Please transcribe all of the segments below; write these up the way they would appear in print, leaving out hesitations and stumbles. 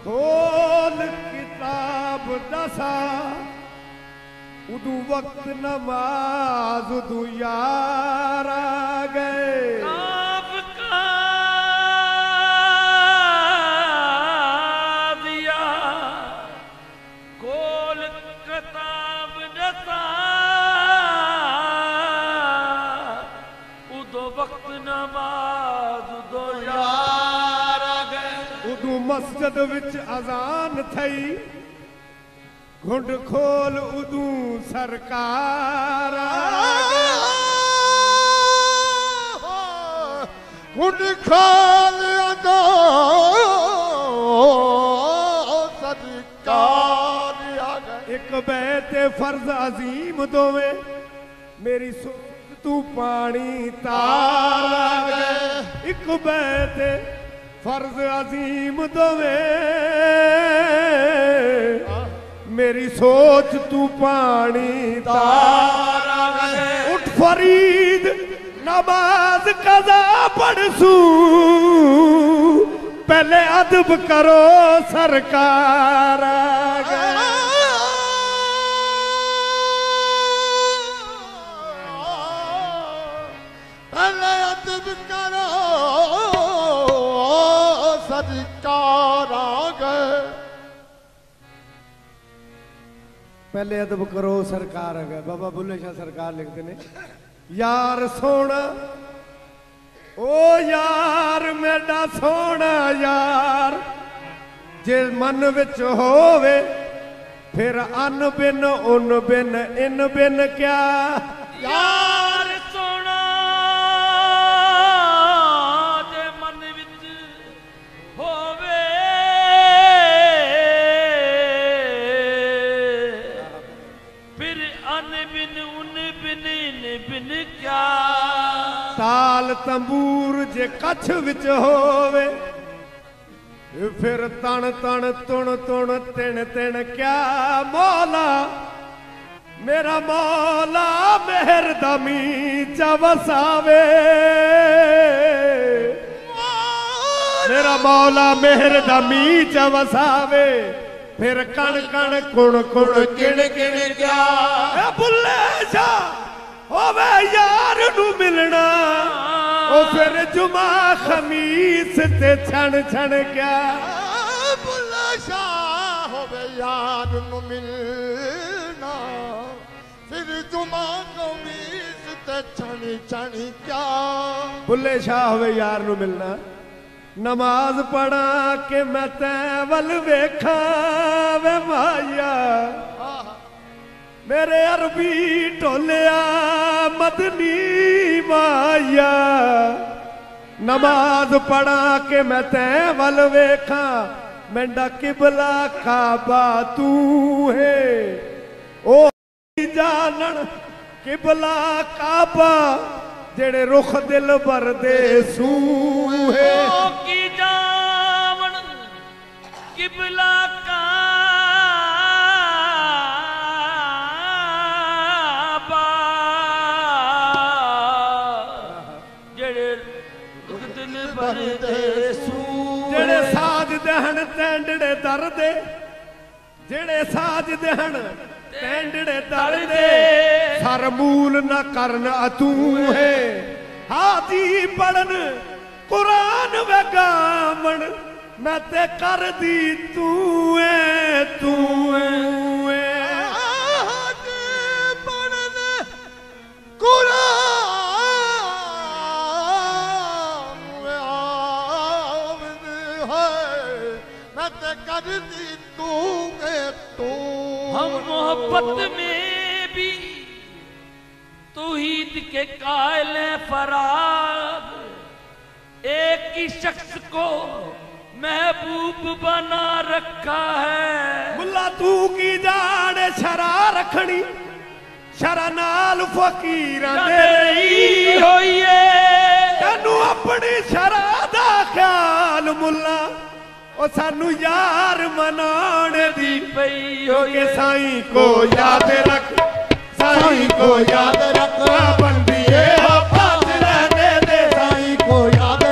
खोल किताब दसा उदू वक्त नमाज उदू यार आ गए मस्जिद विच अजान थई घुंड खोल उदू सरकार घुंड खोल उदू सरकार एक बैते फर्ज अजीम दोवे मेरी सोच तू पानी तार आ गए एक बैते फर्ज अजीम दोवे मेरी सोच तू पानी तार उठ फरीद नमाज कज़ा पढ़सू पहले अदब करो सरकार आ गए पहले अदब करो सरकार आ गए पहले अदब करो सरकार आ गए बाबा बुल्ले शाह सरकार लिखते ने यार सोना ओ यार मेरा सोना यार जे मन विच होवे फिर अन बिन उन बिन इन बिन क्या यार सोना जे मन विच होवे फिर अन बिन उन बिन इन बिन क्या ताल तंबूर जे कच्छ विच होवे फिर तन तन तुण तुण तिण तिण क्या मौला मेरा मौला मेहर दमी च वसावे मेरा मौला मेहर दमी च वसावे फिर कण कण कुण कुण किण किण क्या बुल्ले शाह होवे यार नू मिलना ओ फिर जुमा खमीस ते छण छण क्या बुल्ले शाह होवे यार नू मिलना फिर जुमा खमीस ते छण छण क्या बुल्ले शाह होवे यार नू मिलना नमाज पढ़ा के मैं तैं वल वेखा वे माया मेरे अरबी टोलिया मदनी माया नमाज पढ़ा के मैं तैं वल वेखा मेरा किबला काबा तू है ओ जानन किबला काबा जेड़े रुख दिल भर दे सूहे की जावन किबला काबा जेड़े रुख दिल भर दे जेड़े साज दहन तैंडड़े दर दे जेड़े साज दहन तैंडड़े दर दे सर मूल न करन अतू है हादी पढ़न कुरान वगावन मैं ते कर दी तू है तू है हादी पढ़न कुरान आवन है मैं ते कर दी तू है तू हम मोहब्बत में भी तौहीद के कायल फराग एक ही शख्स को महबूब बना रखा है मुल्ला तू की जान शरा रखनी शरा नाल फकीरां दे रही होइए तैनू अपनी शरा दा ख्याल मुल्ला ओ सानू यार मनाने दी पई होइए साईं को याद रख साईं को याद रख बंदिए हो पास रहने दे साईं को याद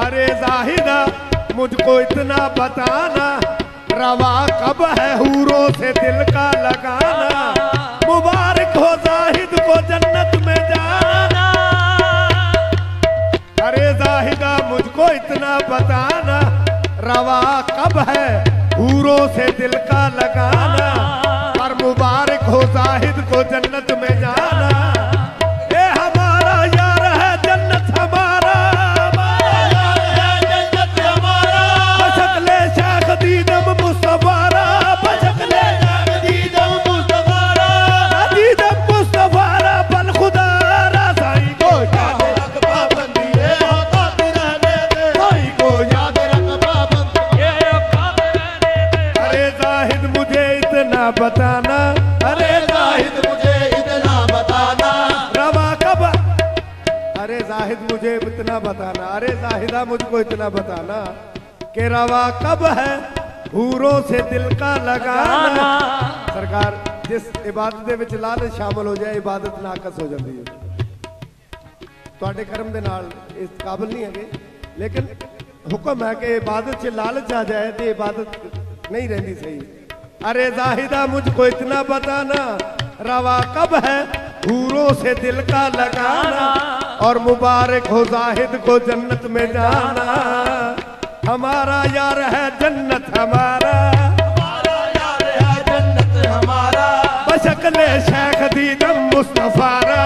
अरे जाहिदा मुझको इतना बताना, रवा कब है हूरों से दिल का लगाना। मुबारक हो जाहिद को जन्नत में जाना। अरे जाहिदा मुझको इतना बताना, रवा कब है हूरों से दिल का लगाना। और मुबारक हो जाहिद को जन्नत में जाना। ये हमारा यार है जन्नत हमारा, बशकले शाख दीदम मुस्तफारा, बशकले शाख दीदम मुस्तफारा, दीदम मुस्तफारा बल खुदारा। साईं को याद रख पाबंदी है होता रहने दे, साईं को याद रख पाबंदी ये औकात रहने दे। अरे जाहिद मुझे इतना बताना, अरे जाहिद मुझे इतना बताना, रवा कब। अरे जाहिद मुझे इतना बताना, अरे जाहिदा मुझको इतना बताना कि रवा कब है हूरों से दिल का लगाना। सरकार जिस इबादत ਦੇ ਵਿੱਚ ਲਾਲਚ ਸ਼ਾਮਲ ਹੋ ਜਾਏ ਇਬਾਦਤ ਨਾਕਸ ਹੋ ਜਾਂਦੀ ਹੈ। ਤੁਹਾਡੇ ਕਰਮ ਦੇ ਨਾਲ ਇਸ ਕਾਬਿਲ ਨਹੀਂ ਹੈਗੇ, ਲੇਕਿਨ ਹੁਕਮ ਹੈ ਕਿ ਇਬਾਦਤ 'ਚ ਲਾਲਚ ਆ ਜਾਏ ਤੇ ਇਬਾਦਤ नहीं रहती सही। अरे जाहिदा मुझको इतना बताना, रवा कब है हूरों से दिल का लगाना। और मुबारक हो जाहिद को जन्नत में जाना। हमारा यार है जन्नत हमारा, हमारा यार है जन्नत हमारा, बशकले शेख दीदम मुस्तफारा।